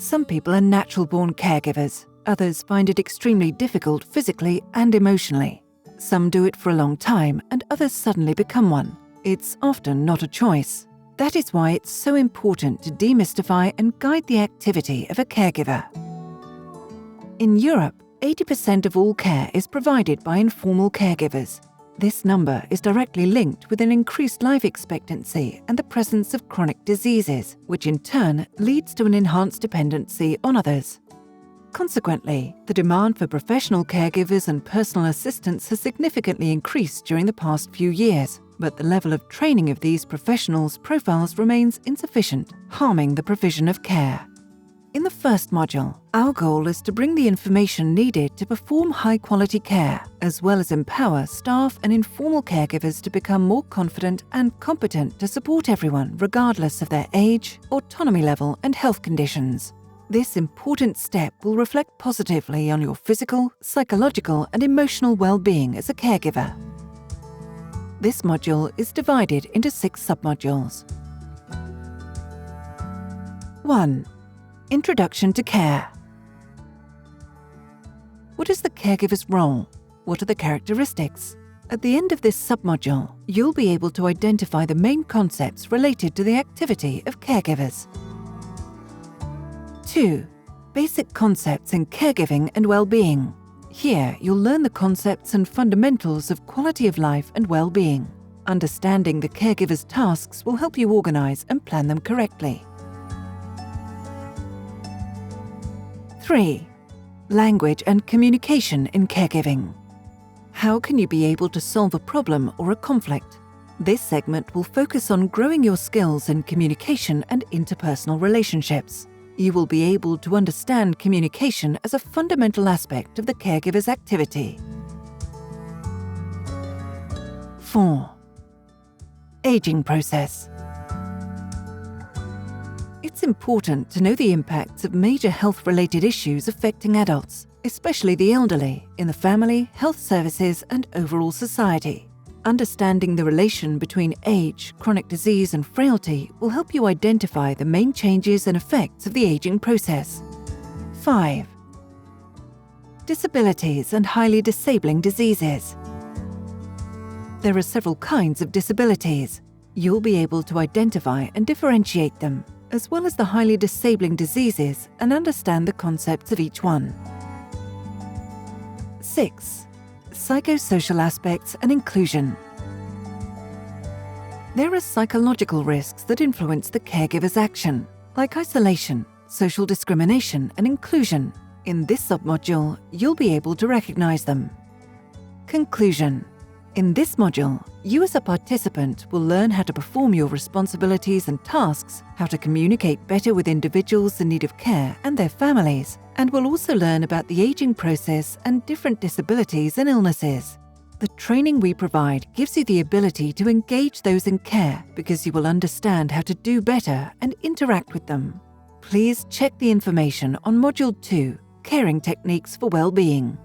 Some people are natural-born caregivers. Others find it extremely difficult physically and emotionally. Some do it for a long time and others suddenly become one. It's often not a choice. That is why it's so important to demystify and guide the activity of a caregiver. In Europe, 80% of all care is provided by informal caregivers. This number is directly linked with an increased life expectancy and the presence of chronic diseases, which in turn leads to an enhanced dependency on others. Consequently, the demand for professional caregivers and personal assistants has significantly increased during the past few years, but the level of training of these professionals' profiles remains insufficient, harming the provision of care. In the first module, our goal is to bring the information needed to perform high-quality care, as well as empower staff and informal caregivers to become more confident and competent to support everyone regardless of their age, autonomy level, and health conditions. This important step will reflect positively on your physical, psychological, and emotional well-being as a caregiver. This module is divided into 6 submodules. 1. Introduction to care. What is the caregiver's role? What are the characteristics? At the end of this submodule, you'll be able to identify the main concepts related to the activity of caregivers. 2. Basic concepts in caregiving and well-being. Here, you'll learn the concepts and fundamentals of quality of life and well-being. Understanding the caregiver's tasks will help you organize and plan them correctly. 3. Language and communication in caregiving. How can you be able to solve a problem or a conflict? This segment will focus on growing your skills in communication and interpersonal relationships. You will be able to understand communication as a fundamental aspect of the caregiver's activity. 4. Aging process. It's important to know the impacts of major health-related issues affecting adults, especially the elderly, in the family, health services, and overall society. Understanding the relation between age, chronic disease, and frailty will help you identify the main changes and effects of the aging process. 5. Disabilities and highly disabling diseases. There are several kinds of disabilities. You'll be able to identify and differentiate them, as well as the highly disabling diseases, and understand the concepts of each one. 6. Psychosocial aspects and inclusion. There are psychological risks that influence the caregiver's action, like isolation, social discrimination, and inclusion. In this submodule, you'll be able to recognize them. Conclusion. In this module, you as a participant will learn how to perform your responsibilities and tasks, how to communicate better with individuals in need of care and their families, and will also learn about the aging process and different disabilities and illnesses. The training we provide gives you the ability to engage those in care because you will understand how to do better and interact with them. Please check the information on Module 2, Caring Techniques for Well-Being.